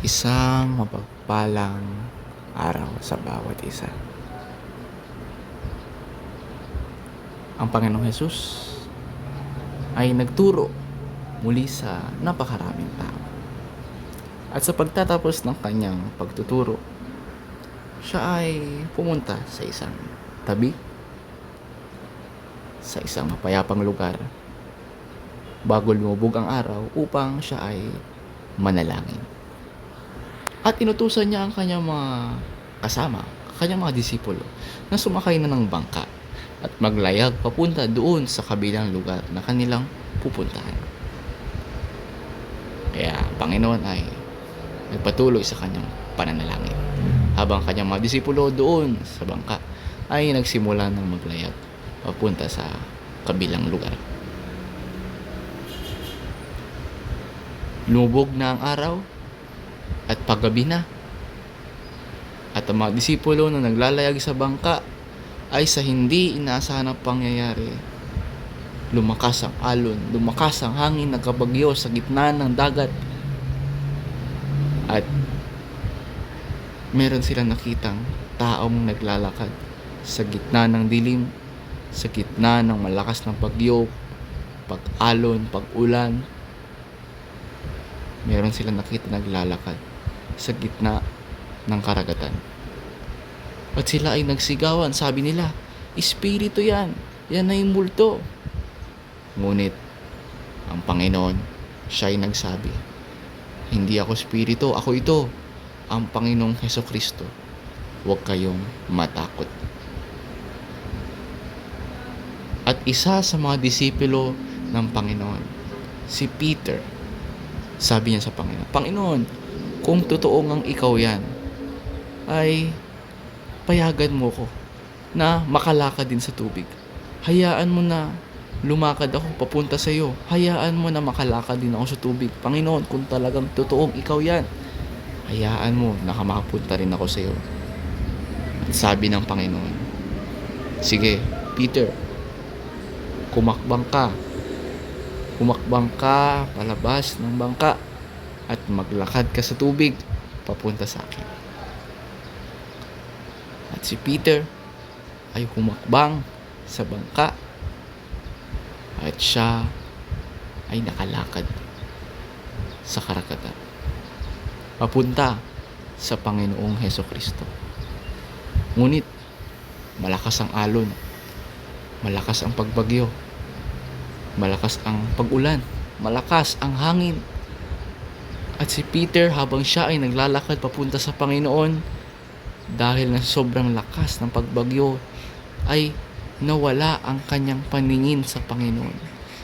Isang mapagpalang araw sa bawat isa. Ang Panginoong Hesus ay nagturo muli sa napakaraming tao. At sa pagtatapos ng kanyang pagtuturo, siya ay pumunta sa isang tabi, sa isang mapayapang lugar, bago lumubog ang araw upang siya ay manalangin. At inutusan niya ang kanyang mga kasama, kanyang mga disipulo, na sumakay na ng bangka at maglayag papunta doon sa kabilang lugar na kanilang pupuntahan. Kaya ang Panginoon ay nagpatuloy sa kanyang pananalangin, habang kanyang mga disipulo doon sa bangka ay nagsimula ng maglayag papunta sa kabilang lugar. Lumubog na ang araw at paggabi na, at ang mga disipulo na naglalayag sa bangka ay sa hindi inaasahan na pangyayari. Lumakas ang alon, lumakas ang hangin, nagkabagyo sa gitna ng dagat, at meron silang nakitang taong naglalakad sa gitna ng dilim, sa gitna ng malakas ng bagyo, pag-alon, pag-ulan. Meron silang nakita naglalakad sa gitna ng karagatan. At sila ay nagsigawan, sabi nila, "Espiritu yan, yan ay multo." Ngunit ang Panginoon, siya ay nagsabi, "Hindi ako espiritu, ako ito, ang Panginoong Hesukristo. Huwag kayong matakot." At isa sa mga disipulo ng Panginoon, si Peter, sabi niya sa Panginoon, "Panginoon, kung totoo ngang ikaw yan, ay payagan mo ko na makalakad din sa tubig. Hayaan mo na lumakad ako papunta sa iyo. Hayaan mo na makalakad din ako sa tubig. Panginoon, kung talagang totoong ikaw yan, hayaan mo na makapunta rin ako sa iyo." At sabi ng Panginoon, "Sige, Peter, kumakbang ka. Kumakbang ka palabas ng bangka at maglakad ka sa tubig papunta sa akin." At si Peter ay humakbang sa bangka at siya ay nakalakad sa karagatan papunta sa Panginoong Hesukristo. Ngunit malakas ang alon, malakas ang pagbagyo, malakas ang pag-ulan, malakas ang hangin. At si Peter, habang siya ay naglalakad papunta sa Panginoon, dahil na sobrang lakas ng pagbagyo, ay nawala ang kanyang paningin sa Panginoon.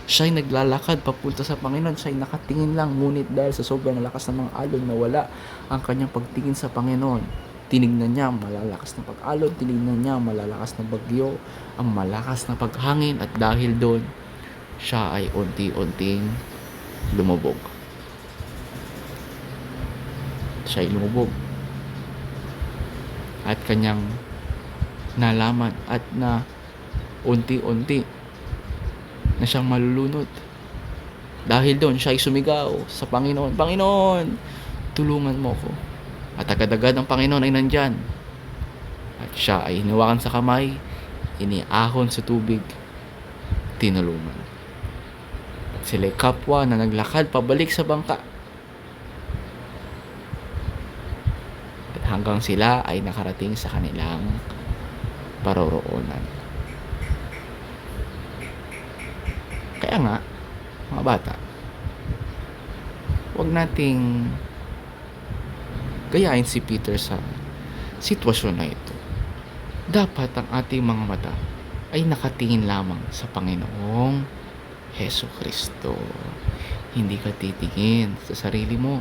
Siya ay naglalakad papunta sa Panginoon, siya ay nakatingin lang, ngunit dahil sa sobrang lakas ng mga alon, nawala ang kanyang pagtingin sa Panginoon. Tinignan niya malalakas na pag-alon, tinignan niya malalakas na bagyo, ang malakas na paghangin, at dahil doon, siya ay unti-unting lumubog. Siya ay lumubog. At kanyang nalaman at na unti-unti na siyang malulunod. Dahil doon, siya ay sumigaw sa Panginoon, "Panginoon, tulungan mo ko." At agad-agad ang Panginoon ay nandyan. At siya ay hinawakan sa kamay, iniahon sa tubig, tinulungan. At sila'y kapwa na naglakad pabalik sa bangka. At hanggang sila ay nakarating sa kanilang paroroonan. Kaya nga, mga bata, huwag nating gayahin si Peter sa sitwasyon na ito. Dapat ang ating mga mata ay nakatingin lamang sa Panginoong Hesukristo. Hindi ka titingin sa sarili mo.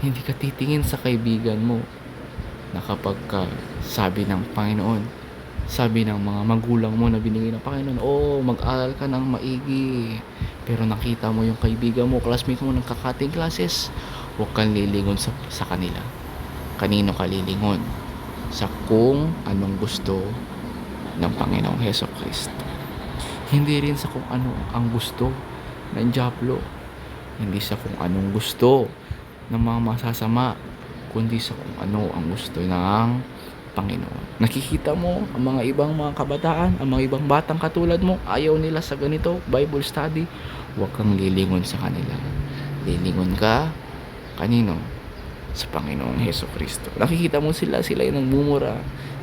Hindi ka titingin sa kaibigan mo, na kapag sabi ng Panginoon, sabi ng mga magulang mo na binigay ng Panginoon, mag-aral ka ng maigi, pero nakita mo yung kaibigan mo, classmate mo ng kakating classes, huwag kang lilingon sa kanila. Kanino ka lilingon? Sa kung anong gusto ng Panginoong Hesukristo. Hindi rin sa kung ano ang gusto ng dyablo. Hindi sa kung anong gusto ng mga masasama kundi sa kung ano ang gusto ng Panginoon. Nakikita mo ang mga ibang mga kabataan, ang mga ibang batang katulad mo, ayaw nila sa ganito, Bible study. Huwag kang lilingon sa kanila. Lilingon ka, kanino? Sa Panginoong Hesukristo. Nakikita mo sila ay nagmumura.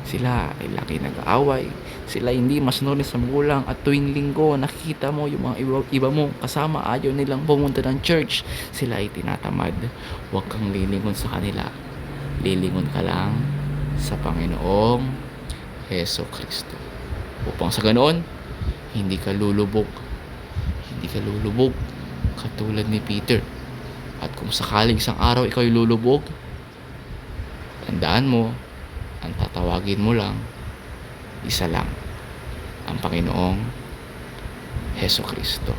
Sila ay laki nag-aaway. Sila hindi masunod sa magulang at tuwing linggo nakikita mo yung mga iba mo kasama ayaw nilang pumunta ng church. Sila ay tinatamad. Huwag kang lilingon sa kanila. Lilingon ka lang sa Panginoong Hesukristo. Upang sa ganoon, hindi ka lulubog. Hindi ka lulubog katulad ni Peter. At kung sakaling isang araw ikaw ay lulubog, tandaan mo, ang tatawagin mo lang, isa lang, ang Panginoong Hesukristo.